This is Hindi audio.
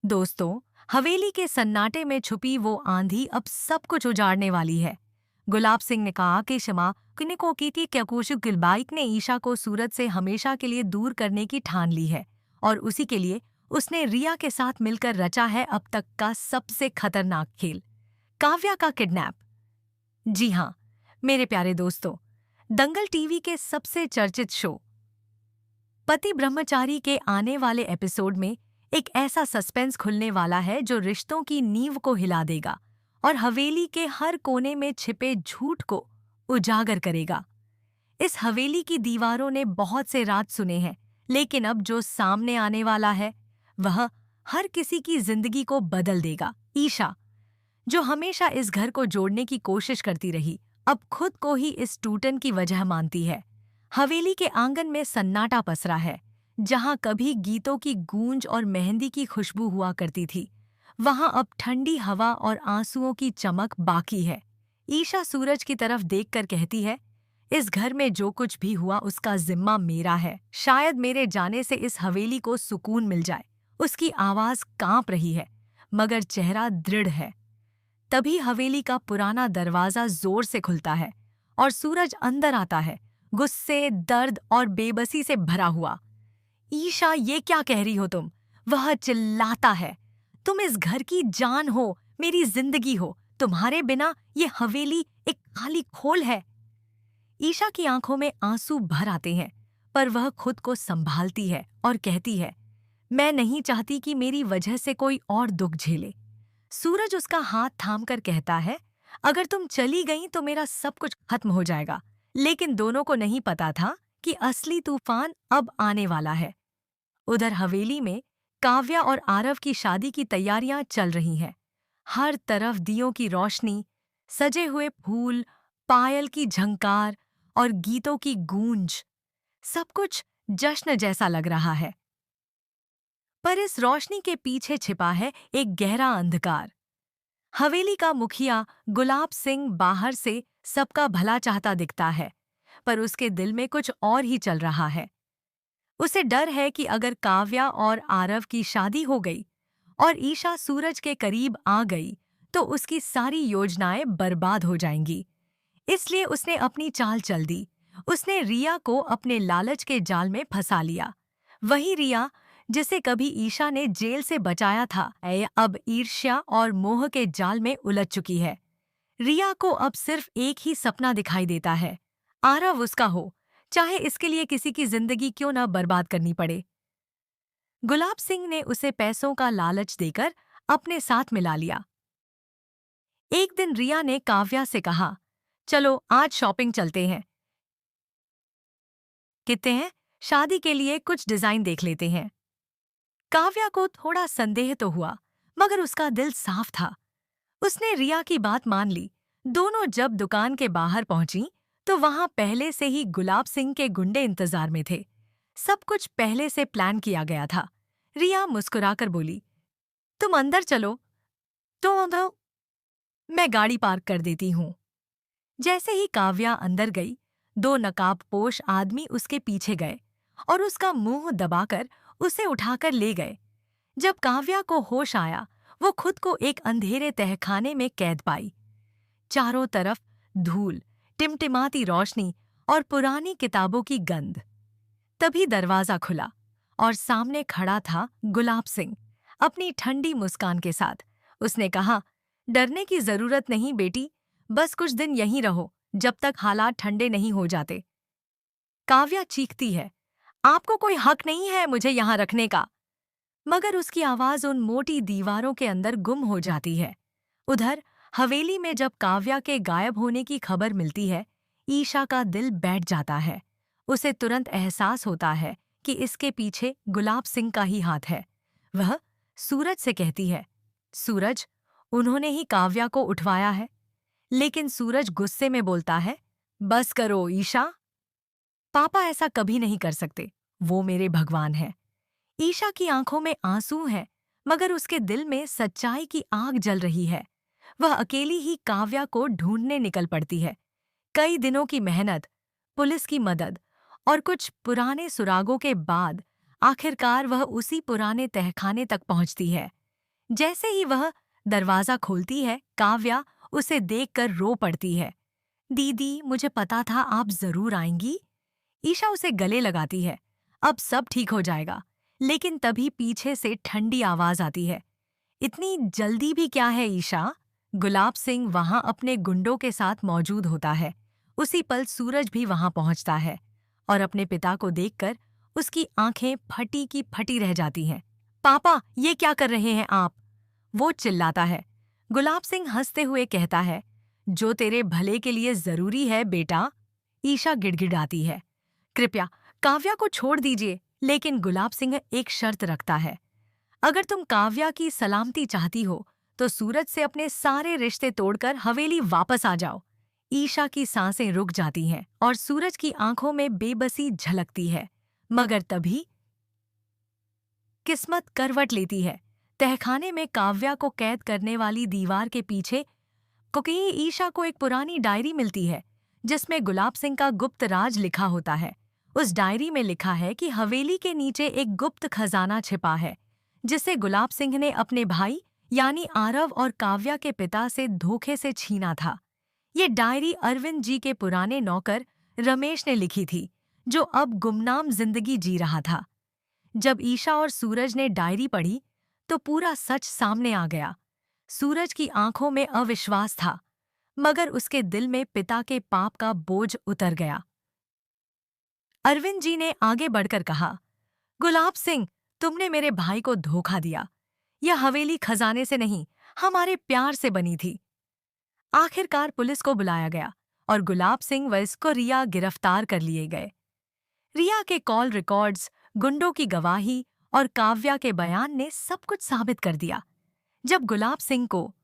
दोस्तों, हवेली के सन्नाटे में छुपी वो आंधी अब सब कुछ उजाड़ने वाली है। गुलाब सिंह ने कहा कि क्षमा किने को की थी क्या कुशु गिलबाइक ने ईशा को सूरज से हमेशा के लिए दूर करने की ठान ली है और उसी के लिए उसने रिया के साथ मिलकर रचा है अब तक का सबसे खतरनाक खेल, काव्या का किडनैप। जी हाँ, मेरे प्यारे दोस्तों, दंगल टीवी के सबसे चर्चित शो पति ब्रह्मचारी के आने वाले एपिसोड में एक ऐसा सस्पेंस खुलने वाला है जो रिश्तों की नींव को हिला देगा और हवेली के हर कोने में छिपे झूठ को उजागर करेगा। इस हवेली की दीवारों ने बहुत से राज सुने हैं, लेकिन अब जो सामने आने वाला है वह हर किसी की जिंदगी को बदल देगा। ईशा, जो हमेशा इस घर को जोड़ने की कोशिश करती रही, अब खुद को ही इस टूटन की वजह मानती है। हवेली के आंगन में सन्नाटा पसरा है। जहां कभी गीतों की गूंज और मेहंदी की खुशबू हुआ करती थी, वहां अब ठंडी हवा और आंसुओं की चमक बाकी है। ईशा सूरज की तरफ देखकर कहती है, इस घर में जो कुछ भी हुआ उसका जिम्मा मेरा है। शायद मेरे जाने से इस हवेली को सुकून मिल जाए। उसकी आवाज कांप रही है, मगर चेहरा दृढ़ है। तभी हवेली का पुराना दरवाजा जोर से खुलता है और सूरज अंदर आता है, गुस्से, दर्द और बेबसी से भरा हुआ। ईशा, ये क्या कह रही हो तुम? वह चिल्लाता है, तुम इस घर की जान हो, मेरी जिंदगी हो। तुम्हारे बिना ये हवेली एक खाली खोल है। ईशा की आंखों में आंसू भर आते हैं, पर वह खुद को संभालती है और कहती है, मैं नहीं चाहती कि मेरी वजह से कोई और दुख झेले। सूरज उसका हाथ थामकर कहता है, अगर तुम चली गई तो मेरा सब कुछ खत्म हो जाएगा। लेकिन दोनों को नहीं पता था कि असली तूफान अब आने वाला है। उधर हवेली में काव्या और आरव की शादी की तैयारियां चल रही हैं। हर तरफ दियों की रोशनी, सजे हुए फूल, पायल की झंकार और गीतों की गूंज, सब कुछ जश्न जैसा लग रहा है। पर इस रोशनी के पीछे छिपा है एक गहरा अंधकार। हवेली का मुखिया गुलाब सिंह बाहर से सबका भला चाहता दिखता है, पर उसके दिल में कुछ और ही चल रहा है। उसे डर है कि अगर काव्या और आरव की शादी हो गई और ईशा सूरज के करीब आ गई तो उसकी सारी योजनाएं बर्बाद हो जाएंगी। इसलिए उसने अपनी चाल चल दी। उसने रिया को अपने लालच के जाल में फंसा लिया। वही रिया जिसे कभी ईशा ने जेल से बचाया था, अब ईर्ष्या और मोह के जाल में उलझ चुकी है। रिया को अब सिर्फ एक ही सपना दिखाई देता है, आरव उसका हो, चाहे इसके लिए किसी की जिंदगी क्यों न बर्बाद करनी पड़े। गुलाब सिंह ने उसे पैसों का लालच देकर अपने साथ मिला लिया। एक दिन रिया ने काव्या से कहा, चलो आज शॉपिंग चलते हैं। कहते हैं शादी के लिए कुछ डिजाइन देख लेते हैं। काव्या को थोड़ा संदेह तो हुआ, मगर उसका दिल साफ था। उसने रिया की बात मान ली। दोनों जब दुकान के बाहर पहुंची तो वहां पहले से ही गुलाब सिंह के गुंडे इंतजार में थे। सब कुछ पहले से प्लान किया गया था। रिया मुस्कुराकर बोली, तुम अंदर चलो, तो मैं गाड़ी पार्क कर देती हूँ। जैसे ही काव्या अंदर गई, दो नकाबपोश आदमी उसके पीछे गए और उसका मुंह दबाकर उसे उठाकर ले गए। जब काव्या को होश आया, वो खुद को एक अंधेरे तहखाने में कैद पाई। चारों तरफ धूल, टिमटिमाती रोशनी और पुरानी किताबों की गंध। तभी दरवाजा खुला और सामने खड़ा था गुलाब सिंह, अपनी ठंडी मुस्कान के साथ। उसने कहा, डरने की जरूरत नहीं बेटी, बस कुछ दिन यहीं रहो जब तक हालात ठंडे नहीं हो जाते। काव्या चीखती है, आपको कोई हक नहीं है मुझे यहाँ रखने का। मगर उसकी आवाज उन मोटी दीवारों के अंदर गुम हो जाती है। उधर हवेली में जब काव्या के गायब होने की खबर मिलती है, ईशा का दिल बैठ जाता है। उसे तुरंत एहसास होता है कि इसके पीछे गुलाब सिंह का ही हाथ है। वह सूरज से कहती है, सूरज, उन्होंने ही काव्या को उठवाया है। लेकिन सूरज गुस्से में बोलता है, बस करो ईशा, पापा ऐसा कभी नहीं कर सकते, वो मेरे भगवान हैं। ईशा की आंखों में आंसू हैं, मगर उसके दिल में सच्चाई की आग जल रही है। वह अकेली ही काव्या को ढूंढने निकल पड़ती है। कई दिनों की मेहनत, पुलिस की मदद और कुछ पुराने सुरागों के बाद आखिरकार वह उसी पुराने तहखाने तक पहुंचती है। जैसे ही वह दरवाजा खोलती है, काव्या उसे देखकर रो पड़ती है। दीदी, मुझे पता था आप जरूर आएंगी। ईशा उसे गले लगाती है। अब सब ठीक हो जाएगा। लेकिन तभी पीछे से ठंडी आवाज आती है। इतनी जल्दी भी क्या है ईशा? गुलाब सिंह वहां अपने गुंडों के साथ मौजूद होता है। उसी पल सूरज भी वहां पहुंचता है और अपने पिता को देखकर उसकी आंखें फटी की फटी रह जाती हैं। पापा, ये क्या कर रहे हैं आप? वो चिल्लाता है। गुलाब सिंह हंसते हुए कहता है, जो तेरे भले के लिए जरूरी है बेटा। ईशा गिड़गिड़ाती है, कृपया काव्या को छोड़ दीजिए। लेकिन गुलाब सिंह एक शर्त रखता है। अगर तुम काव्या की सलामती चाहती हो तो सूरज से अपने सारे रिश्ते तोड़कर हवेली वापस आ जाओ। ईशा की सांसें रुक जाती हैं और सूरज की आंखों में बेबसी झलकती है। मगर तभी किस्मत करवट लेती है। तहखाने में काव्या को कैद करने वाली दीवार के पीछे कुकी ईशा को एक पुरानी डायरी मिलती है जिसमें गुलाब सिंह का गुप्त राज लिखा होता है। उस डायरी में लिखा है कि हवेली के नीचे एक गुप्त खजाना छिपा है जिसे गुलाब सिंह ने अपने भाई यानी आरव और काव्या के पिता से धोखे से छीना था। ये डायरी अरविंद जी के पुराने नौकर रमेश ने लिखी थी, जो अब गुमनाम जिंदगी जी रहा था। जब ईशा और सूरज ने डायरी पढ़ी तो पूरा सच सामने आ गया। सूरज की आंखों में अविश्वास था, मगर उसके दिल में पिता के पाप का बोझ उतर गया। अरविंद जी ने आगे बढ़कर कहा, गुलाब सिंह, तुमने मेरे भाई को धोखा दिया। यह हवेली खजाने से नहीं, हमारे प्यार से बनी थी। आखिरकार पुलिस को बुलाया गया और गुलाब सिंह व इसको रिया गिरफ्तार कर लिए गए। रिया के कॉल रिकॉर्ड्स, गुंडों की गवाही और काव्या के बयान ने सब कुछ साबित कर दिया। जब गुलाब सिंह को